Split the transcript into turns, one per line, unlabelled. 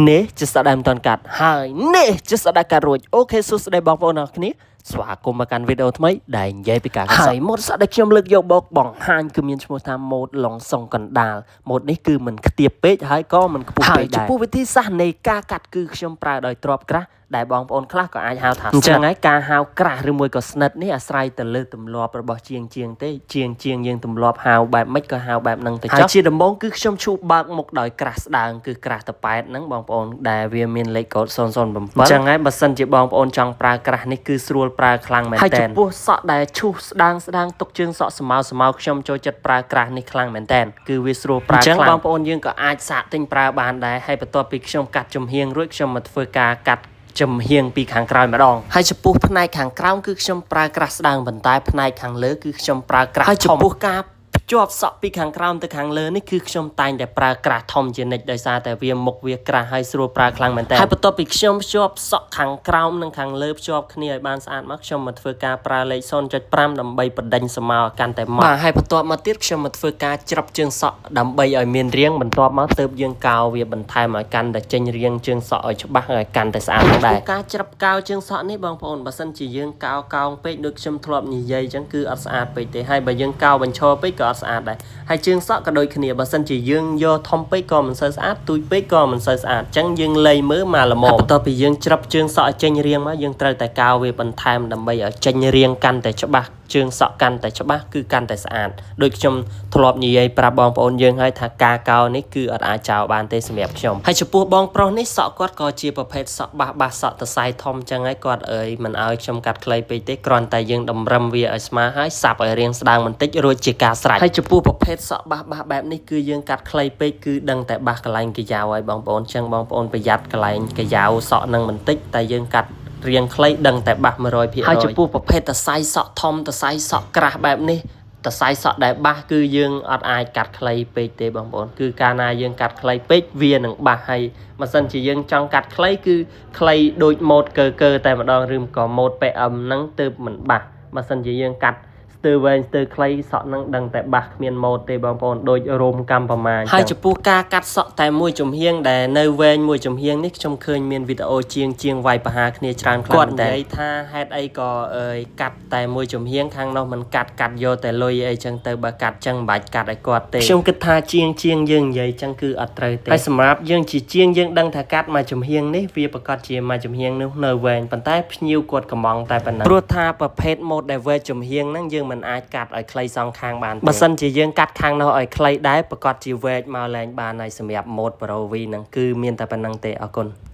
នេះជាស្ដាយមិនតាន់កាត់ហើយនេះជាស្ដាយកាត់រួចអូខេសួស្ដីបងប្អូនអរគ្នាស្វាគមន៍មកកាន់វីដេអូថ្មីដែលនិយាយពីការកាត់សក់ម៉ូតសក់ដែលខ្ញុំលើកយកមកបង្ហាញគឺមានឈ្មោះថាម៉ូតឡុងសុងកណ្ដាលម៉ូតនេះគឺមិនខ្ទាបពេកហើយក៏មិនខ្ពស់ពេកដែរចំពោះវិធីសាស្ត្រនៃការកាត់គឺខ្ញុំប្រើដោយទ្រាប់ក្រាស់ដែលបងប្អូនខ្លះក៏អាចហៅថាអញ្ចឹងហើយការហៅក្រាស់ឬមួយក៏ស្និតនេះអាស្រ័យទៅលើទម្លាប់របស់ជាងទេជាងយើងទម្លាប់ហៅបែបម៉េចក៏ហៅបែបហ្នឹងទៅចុះហើយជាដំបូងគឺខ្ញុំឈូសបើកមុខដោយក្រាស់ស្ដើងគឺក្រាស់តប៉ែតហ្នឹងបងប្អូនដែលវាមានលេខកូដ007អញ្ចឹងហើយបើសិនជាបងប្អូនចង់ប្រើក្រាស់នេះគឺស្រួលប្រើខ្លាំងមែនតើហើយចំពោះសក់ដែលឈូសស្ដើងទុកជើងសក់ស្មៅខ្ញុំចូលចិត្តប្រើក្រាស់នេះខ្លាំងមែនតើគឺវាស្រួលប្រើខ្លាំងអញ្ចឹងបងប្អូនយើងក៏អាចសាកទិញប្រើបានដែរហើយបន្ទាប់ពីខ្ញុំកាត់ចំហៀងរួចខ្ញុំមកធ្វើការកាត់ចំហៀងពីខាងក្រោយម្ដងហើយចំពោះផ្នែកខាងក្រោមគឺខ្ញុំប្រើក្រាស់ស្ដើងប៉ុន្តែផ្នែកខាងលើគឺខ្ញុំប្រើក្រាស់ធំហើយចំពោះការភ្ជាប់សក់ពីខាងក្រោមទៅខាងលើនេះគឺខ្ញុំតែងតែប្រើក្រាស់ធំជានិច្ចដោយសារតែវាមុខវាក្រាស់ហើយស្រួលប្រើខ្លាំងមែនតើហើយបន្ទាប់ពីខ្ញុំភ្ជាប់សក់ខាងក្រោមនិងខាងលើភ្ជាប់គ្នាឲ្យបានស្អាតមកខ្ញុំមកធ្វើការប្រើលេខ0.5ដើម្បីបណ្ដេញស្មៅឲ្យកាន់តែម៉ត់បាទហើយបន្ទាប់មកទៀតខ្ញុំមកធ្វើការច្រឹបជើងសក់ដើម្បីឲ្យមានរាងបន្ទាប់មកទើបយើងកោរវាបន្ថែមឲ្យកាន់តែចេញរាងជើងសក់ឲ្យច្បាស់ឲ្យកាន់តែស្អាតផងដែរការច្រឹបកោរជើងសក់នេះបងប្អូនបើសិនជាយើងកោរពេកដូចខ្ញុំធ្លាប់និយាយអញ្ចឹងគឺអត់ស្អាតពេកទេហើយបើយើងកោរបញ្ឈរពេកក៏អត់ស្អាតដែរហើយជើងសក់ក៏ដូចគ្នាបើសិនជាយើងយកធំពេកក៏មិនសូវស្អាតទូចពេកក៏មិនសូវស្អាតអញ្ចឹងយើងលៃមើលមកល្មមបន្ទាប់ពីយើងច្រឹបជើងសក់ឲ្យចេញរាងមកយើងត្រូវតែកោរវាបន្ថែមដើម្បីឲ្យចេញរាងកាន់តែច្បាស់ជើងសក់កាន់តែច្បាស់គឺកាន់តែស្អាតដូចខ្ញុំធ្លាប់និយាយប្រាប់បងប្អូនយើងហើយថាការកោរនេះគឺអត់អាចចោលបានទេសម្រាប់ខ្ញុំហើយចំពោះបងប្រុសនេះសក់គាត់ក៏ជាប្រភេទសក់បាសសក់តសៃធំអញ្ចឹងហើយគាត់មិនឲ្យខ្ញុំកាត់ខ្លីពេកទេគ្រាន់តែយើងតម្រឹមវាឲ្យស្មើហើយសាប់ឲ្យរាងស្ដើងបន្តិចរួចជាការស្រេចហើយចំពោះប្រភេទសក់បាសបែបនេះគឺយើងកាត់ខ្លីពេកគឺដឹងតែបាសកន្លែងកាយ៉ាវហើយបងប្អូនអញ្ចឹងបងប្អូនប្រយ័ត្នកន្លែងកាយ៉ាវសក់នឹងបន្តិចតែយើងកាត់រៀងខ្លីដឹងតែបាស 100% ហើយចំពោះប្រភេទតសៃសក់ធំតសៃសក់ក្រាស់បែបនេះតសៃសក់ដែលបាសគឺយើងអត់អាចកាត់ខ្លីពេកទេបងប្អូនគឺកាលណាយើងកាត់ខ្លីពេកវានឹងបាសហើយបើសិនជាយើងចង់កាត់ខ្លីគឺខ្លីដូចម៉ូតកើតែម្ដងឬក៏ម៉ូត PM ហ្នឹងទើបមិនបាសបើសិនជាយើងកាត់ស្ទើរវែងស្ទើរខ្លីសក់នឹងដឹងតែបាសគ្មានម៉ូតទេបងប្អូនដូចរោមកម្មប្រមាណហើយចំពោះការកាត់សក់តែមួយចំហៀងដែលនៅវែងមួយចំហៀងនេះខ្ញុំឃើញមានវីដេអូជាងវាយប្រហារគ្នាច្រើនគាត់និយាយថាហេតុអីក៏កាត់តែមួយចំហៀងខាងនោះមិនកាត់យកតែលុយអីចឹងទៅបើកាត់ចឹងមិនបាច់កាត់ឲ្យគាត់ទេខ្ញុំគិតថាជាងយើងនិយាយចឹងគឺអត់ត្រូវទេហើយសម្រាប់យើងជាជាងយើងដឹងថាកាត់មួយចំហៀងនេះវាប្រកាសជាមួយចំហៀងនោះនៅវែងប៉ុន្តែភ្ញៀវគាត់កំងតែប៉ុណ្ណឹងព្រោះថាប្រភេទម៉ូតដែលវែងចំហៀងហ្នឹងយើងមិនអាចកាត់ឲ្យខ្លីសងខាងបានបើសិនជាយើងកាត់ខាងនោះឲ្យខ្លីដែរប្រកាសជាវែកមកលែងបានហើយសម្រាប់ម៉ូត Pro V ហ្នឹងគឺមានតែប៉ុណ្្នឹងទេអរគុណ